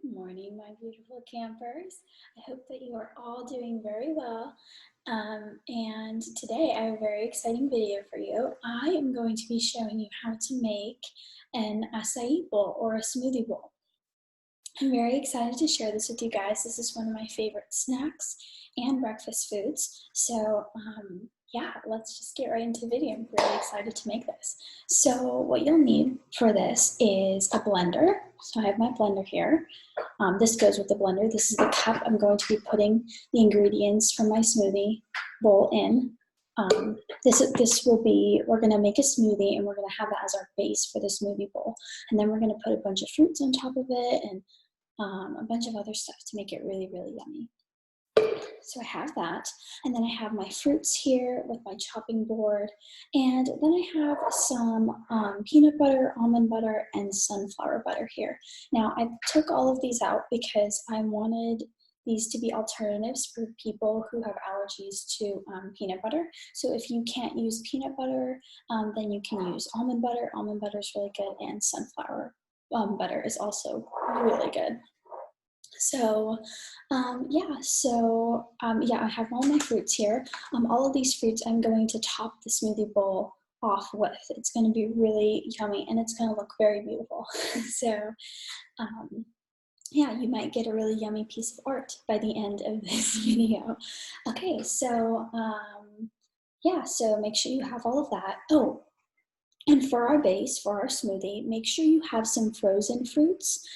Good morning, my beautiful campers. I hope that you are all doing very well. And today I have a very exciting video for you. I am going to be showing you how to make an acai bowl or a smoothie bowl. I'm very excited to share this with you guys. This is one of my favorite snacks and breakfast foods. So yeah, let's just get right into the video. I'm really excited to make this. So what you'll need for this is a blender. So I have my blender here. This goes with the blender. This is the cup I'm going to be putting the ingredients from my smoothie bowl in. This will be, we're gonna make a smoothie and we're gonna have that as our base for the smoothie bowl. And then we're gonna put a bunch of fruits on top of it and a bunch of other stuff to make it really, really yummy. So I have that, and then I have my fruits here with my chopping board, and then I have some peanut butter, almond butter, and sunflower butter here. Now I took all of these out because I wanted these to be alternatives for people who have allergies to peanut butter. So if you can't use peanut butter, then you can use almond butter. Almond butter is really good, and sunflower butter is also really good. So yeah, I have all my fruits here. All of these fruits I'm going to top the smoothie bowl off with. It's going to be really yummy and it's going to look very beautiful. So yeah, you might get a really yummy piece of art by the end of this video. Okay, so yeah, so make sure you have all of that. Oh, and for our base, for our smoothie, make sure you have some frozen fruits,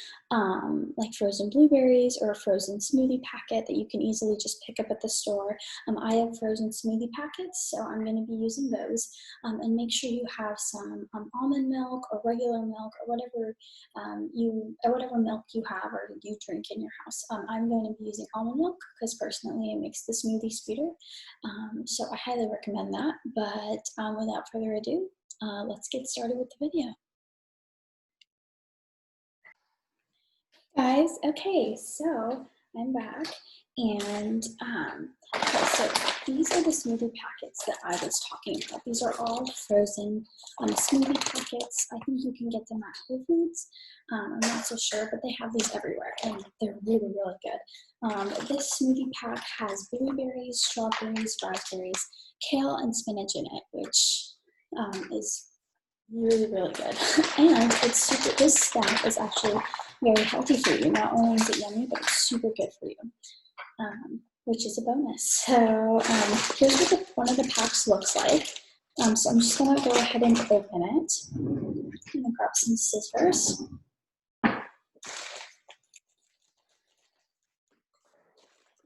like frozen blueberries or a frozen smoothie packet that you can easily just pick up at the store. I have frozen smoothie packets, so I'm going to be using those. And make sure you have some almond milk or regular milk or whatever whatever milk you have or you drink in your house. I'm going to be using almond milk because personally it makes the smoothie sweeter. So I highly recommend that. But without further ado, let's get started with the video. Guys, okay, so I'm back, and okay, so these are the smoothie packets that I was talking about. These are all frozen smoothie packets. I think you can get them at Whole Foods. I'm not so sure, but they have these everywhere, and they're really, really good. This smoothie pack has blueberries, strawberries, raspberries, kale, and spinach in it, which is really, really good. And it's super, this stuff is actually very healthy for you. Not only is it yummy, but it's super good for you, which is a bonus. So here's what one of the packs looks like. So I'm just gonna go ahead and open it. I'm gonna grab some scissors.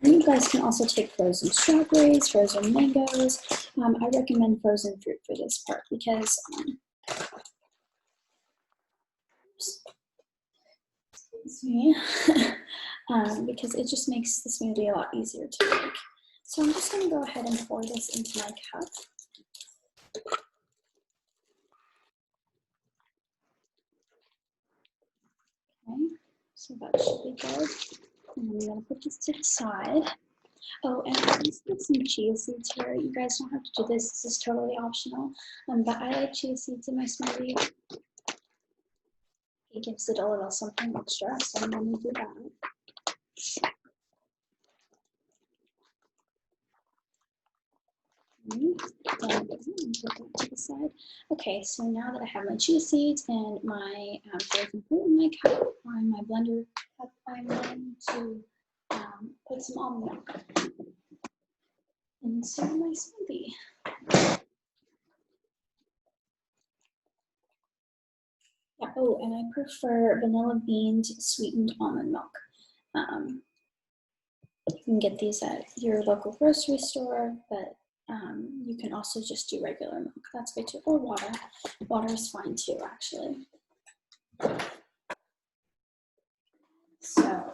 And you guys can also take frozen strawberries, frozen mangoes. I recommend frozen fruit for this part because because it just makes the smoothie a lot easier to make. So I'm just going to go ahead and pour this into my cup. Okay, so that should be good. And I'm going to put this to the side. Oh, and I just put some chia seeds here. You guys don't have to do this. This is totally optional. But I like chia seeds in my smoothie. It gives it a little something extra, so I'm going to do that. Put that to the side. Okay, so now that I have my chia seeds and my frozen fruit in my cup or in my blender cup, I'm going to put some almond milk into my smoothie. Yeah, oh, and I prefer vanilla bean sweetened almond milk. You can get these at your local grocery store, but you can also just do regular milk. That's good too, or water. Water is fine too, actually. So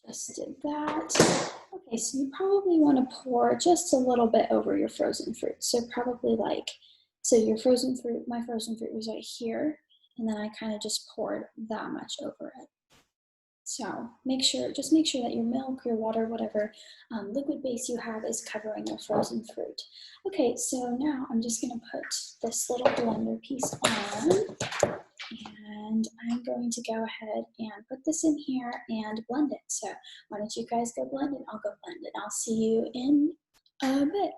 just did that. Okay, so you probably want to pour just a little bit over your frozen fruit. So probably like, so your frozen fruit, my frozen fruit was right here, and then I kind of just poured that much over it. So just make sure that your milk, your water, whatever liquid base you have is covering your frozen fruit. Okay, so now I'm just gonna put this little blender piece on. and I'm going to go ahead and put this in here and blend it. So why don't you guys go blend it? I'll go blend it. I'll see you in a bit.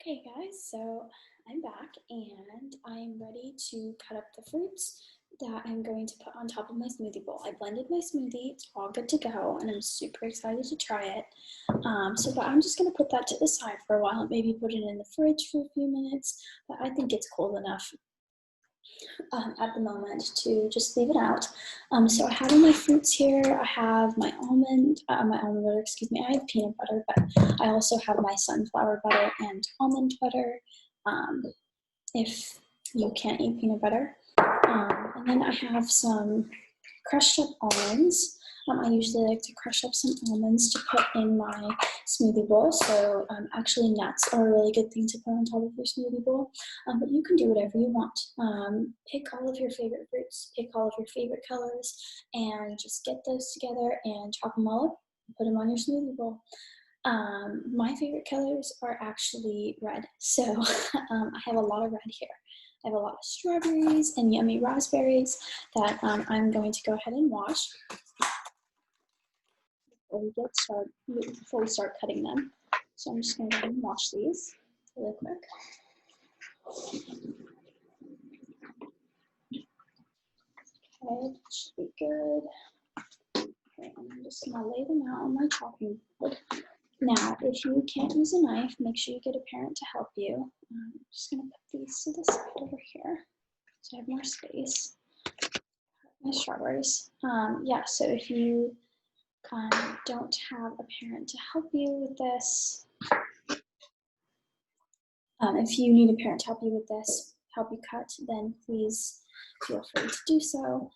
Okay guys, so I'm back and I'm ready to cut up the fruits that I'm going to put on top of my smoothie bowl. I blended my smoothie, it's all good to go, and I'm super excited to try it. But I'm just gonna put that to the side for a while, maybe put it in the fridge for a few minutes, but I think it's cold enough at the moment to just leave it out. So I have all my fruits here. I have my almond butter, excuse me. I have peanut butter, but I also have my sunflower butter and almond butter, if you can't eat peanut butter. And then I have some crushed up almonds. I usually like to crush up some almonds to put in my smoothie bowl. So actually nuts are a really good thing to put on top of your smoothie bowl. But you can do whatever you want. Pick all of your favorite fruits, pick all of your favorite colors, and just get those together and chop them all up and put them on your smoothie bowl. My favorite colors are actually red. So I have a lot of red here. I have a lot of strawberries and yummy raspberries that I'm going to go ahead and wash before we start cutting them. So I'm just going to go ahead and wash these really quick. Okay, that should be good. Okay, I'm just going to lay them out on my chopping board. Now, if you can't use a knife, make sure you get a parent to help you. I'm just going to put these to the side over here so I have more space. My strawberries. Yeah, so if you don't have a parent to help you with this, if you need a parent to help you with this, help you cut, then please feel free to do so.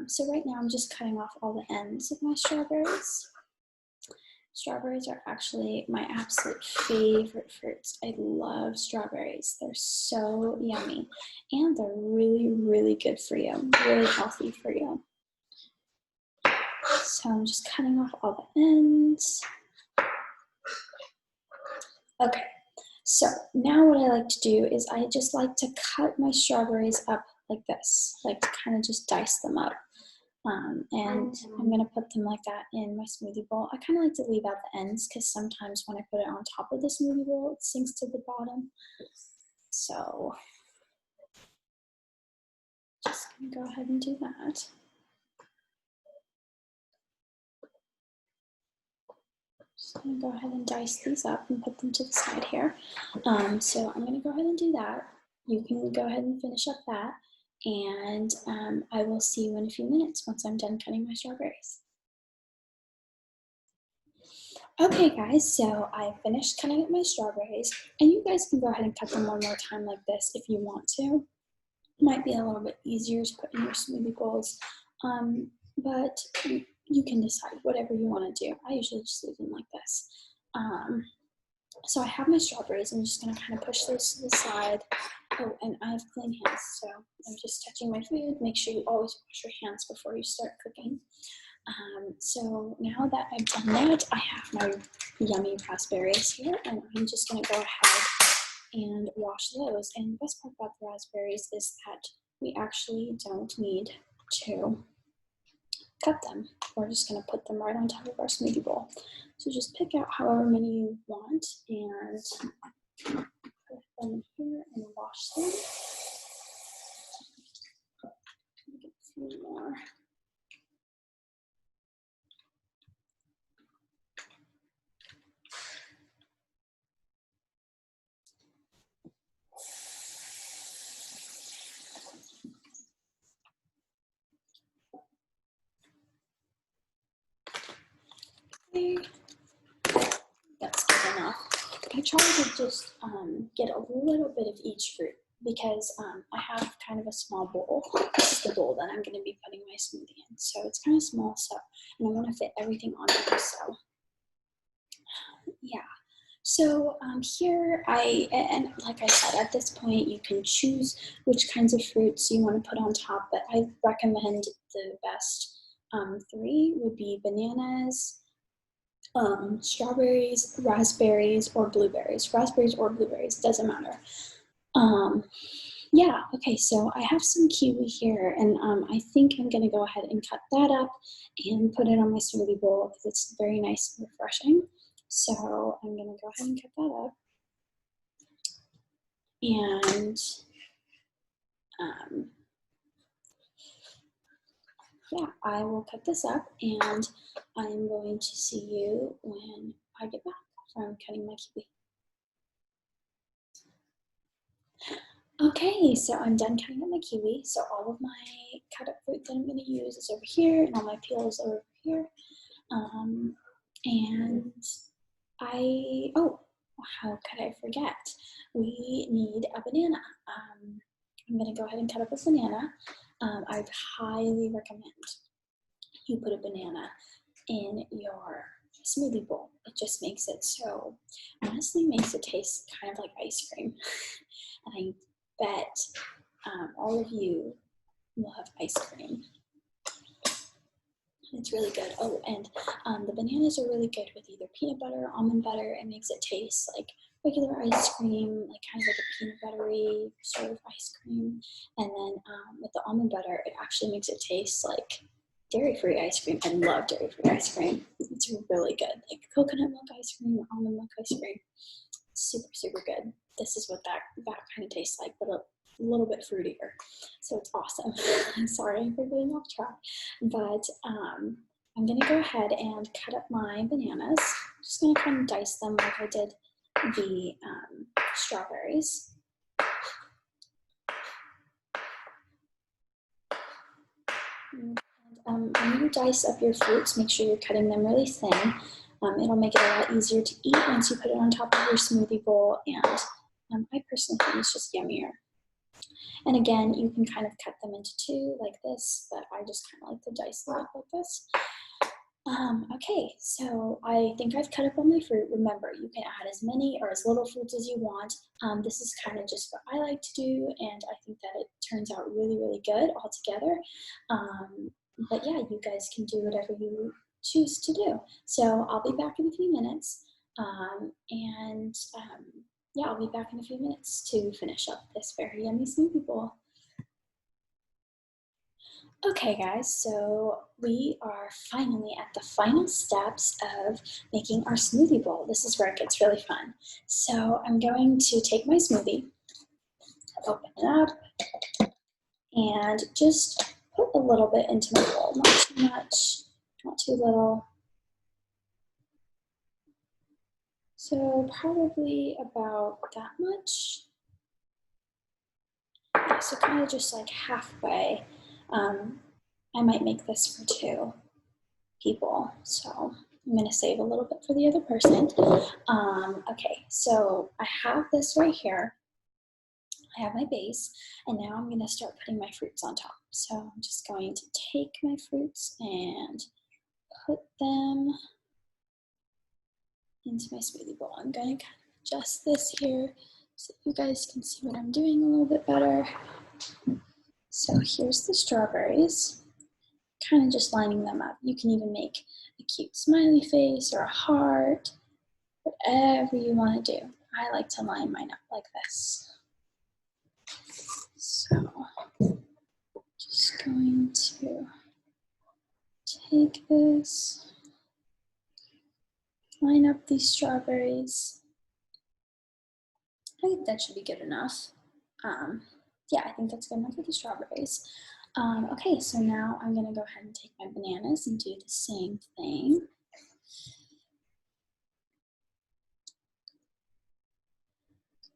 So right now I'm just cutting off all the ends of my strawberries. Strawberries are actually my absolute favorite fruits. I love strawberries. They're so yummy and they're really, really good for you, really healthy for you. So I'm just cutting off all the ends. Okay, so now what I like to do is I just like to cut my strawberries up like this, like to kind of just dice them up. And I'm gonna put them like that in my smoothie bowl. I kind of like to leave out the ends because sometimes when I put it on top of the smoothie bowl, it sinks to the bottom. So just gonna go ahead and do that. Just gonna go ahead and dice these up and put them to the side here. So I'm gonna go ahead and do that. You can go ahead and finish up that. And I will see you in a few minutes once I'm done cutting my strawberries. Okay guys, so I finished cutting up my strawberries, and you guys can go ahead and cut them one more time like this if you want to. It might be a little bit easier to put in your smoothie bowls, but you can decide whatever you want to do. I usually just leave them like this. So I have my strawberries. I'm just going to kind of push those to the side. Oh, and I have clean hands, so I'm just touching my food. Make sure you always wash your hands before you start cooking. So now that I've done that, I have my yummy raspberries here, and I'm just going to go ahead and wash those. And the best part about the raspberries is that we actually don't need to cut them. We're just going to put them right on top of our smoothie bowl. So just pick out however many you want and put them here and wash them. Get a few more. Okay. That's good enough. I try to just get a little bit of each fruit because I have kind of a small bowl. This is the bowl that I'm going to be putting my smoothie in. So it's kind of small, and I want to fit everything on there. So yeah. So here and like I said, at this point you can choose which kinds of fruits you want to put on top, but I recommend the best three would be bananas, strawberries, raspberries, or blueberries. Raspberries or blueberries, doesn't matter. Yeah, okay, so I have some kiwi here, and I think I'm gonna go ahead and cut that up and put it on my smoothie bowl because it's very nice and refreshing. So I'm gonna go ahead and cut that up. And um, yeah, I will cut this up, and I'm going to see you when I get back from cutting my kiwi. Okay, so I'm done cutting up my kiwi. So all of my cut up fruit that I'm going to use is over here, and all my peels are over here. And oh, how could I forget? We need a banana. I'm going to go ahead and cut up a banana. I'd highly recommend you put a banana in your smoothie bowl. It just makes it so, honestly, makes it taste kind of like ice cream. And I bet all of you will have ice cream. It's really good. Oh, and the bananas are really good with either peanut butter or almond butter. It makes it taste like regular ice cream, like kind of like a peanut buttery sort of ice cream. And then with the almond butter, it actually makes it taste like dairy-free ice cream. I love dairy-free ice cream. It's really good. Like coconut milk ice cream, almond milk ice cream. Super, super good. This is what that kind of tastes like, but a little bit fruitier. So it's awesome. I'm sorry for getting off track, but I'm gonna go ahead and cut up my bananas. I'm just gonna kind of dice them like I did the strawberries. And when you dice up your fruits, make sure you're cutting them really thin. It'll make it a lot easier to eat once you put it on top of your smoothie bowl, and I personally think it's just yummier. And again, you can kind of cut them into two like this, but I just kind of like to dice them up like this. Okay, so I think I've cut up all my fruit. Remember, you can add as many or as little fruits as you want. This is kind of just what I like to do, and I think that it turns out really, really good all together. But yeah, you guys can do whatever you choose to do. So I'll be back in a few minutes, yeah, I'll be back in a few minutes to finish up this very yummy smoothie bowl. Okay guys, so we are finally at the final steps of making our smoothie bowl. This is where it gets really fun. So I'm going to take my smoothie, open it up, and just put a little bit into my bowl. Not too much, not too little. So probably about that much. Yeah, so kind of just like halfway. I might make this for 2 people, so I'm gonna save a little bit for the other person. Okay, so I have this right here. I have my base, and now I'm gonna start putting my fruits on top. So I'm just going to take my fruits and put them into my smoothie bowl. I'm gonna kind of adjust this here so you guys can see what I'm doing a little bit better. So here's the strawberries, kind of just lining them up. You can even make a cute smiley face or a heart, whatever you want to do. I like to line mine up like this. So just going to take this, line up these strawberries. I think that should be good enough. Yeah, I think that's good enough for the strawberries. Okay, so now I'm gonna go ahead and take my bananas and do the same thing.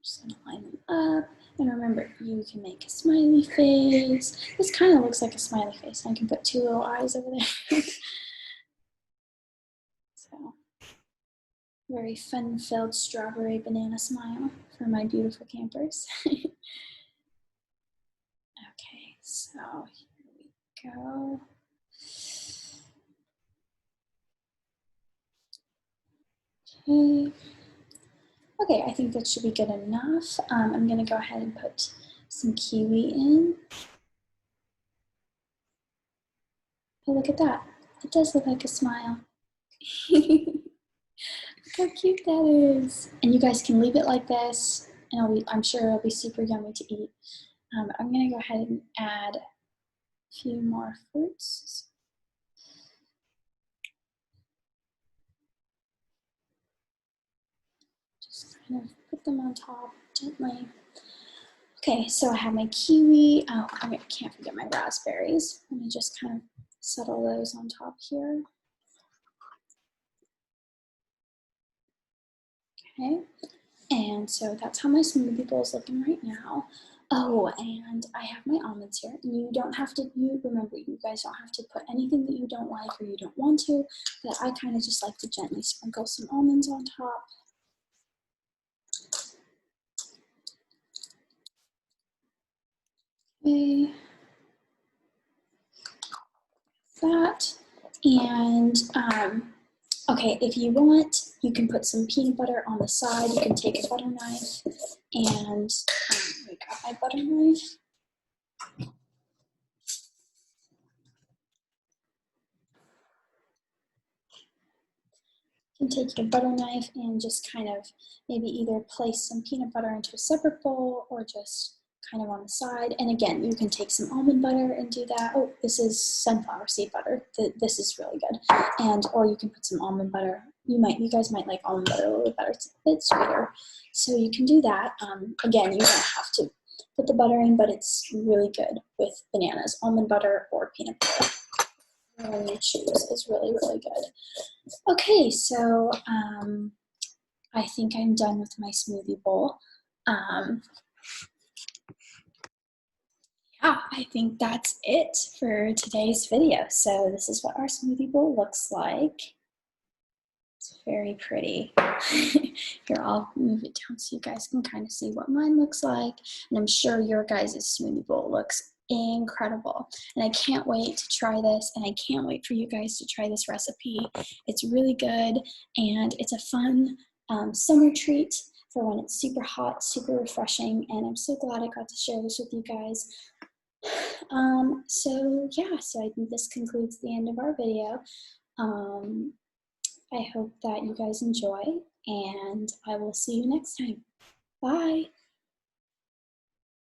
Just gonna line them up. And remember, you can make a smiley face. This kind of looks like a smiley face. I can put 2 little eyes over there. So, very fun-filled strawberry banana smile for my beautiful campers. Okay, so here we go. Okay. Okay, I think that should be good enough. I'm gonna go ahead and put some kiwi in. Oh, look at that. It does look like a smile. Look how cute that is. And you guys can leave it like this, and I'm sure it'll be super yummy to eat. I'm gonna go ahead and add a few more fruits. Just kind of put them on top gently. Okay, so I have my kiwi. Oh, I can't forget my raspberries. Let me just kind of settle those on top here. Okay, and so that's how my smoothie bowl is looking right now. Oh, and I have my almonds here. You don't have to, remember, you guys don't have to put anything that you don't like or you don't want to, but I kind of just like to gently sprinkle some almonds on top. Okay, that, and okay, if you want, you can put some peanut butter on the side. You can take a butter knife and let me grab my butter knife. You can take your butter knife and just kind of maybe either place some peanut butter into a separate bowl or just kind of on the side. And again, you can take some almond butter and do that. Oh, this is sunflower seed butter. This is really good. And or you can put some almond butter. You guys might like almond butter a little bit better. It's a bit sweeter. So you can do that. Again, you don't have to put the butter in, but it's really good with bananas, almond butter or peanut butter. Whatever you choose is really, really good. Okay, so I think I'm done with my smoothie bowl. Yeah, I think that's it for today's video. So this is what our smoothie bowl looks like. It's very pretty. Here, I'll move it down so you guys can kind of see what mine looks like. And I'm sure your guys' smoothie bowl looks incredible. And I can't wait to try this, and I can't wait for you guys to try this recipe. It's really good, and it's a fun summer treat for when it's super hot, super refreshing, and I'm so glad I got to share this with you guys. So yeah, so I think this concludes the end of our video. I hope that you guys enjoy, and I will see you next time. Bye.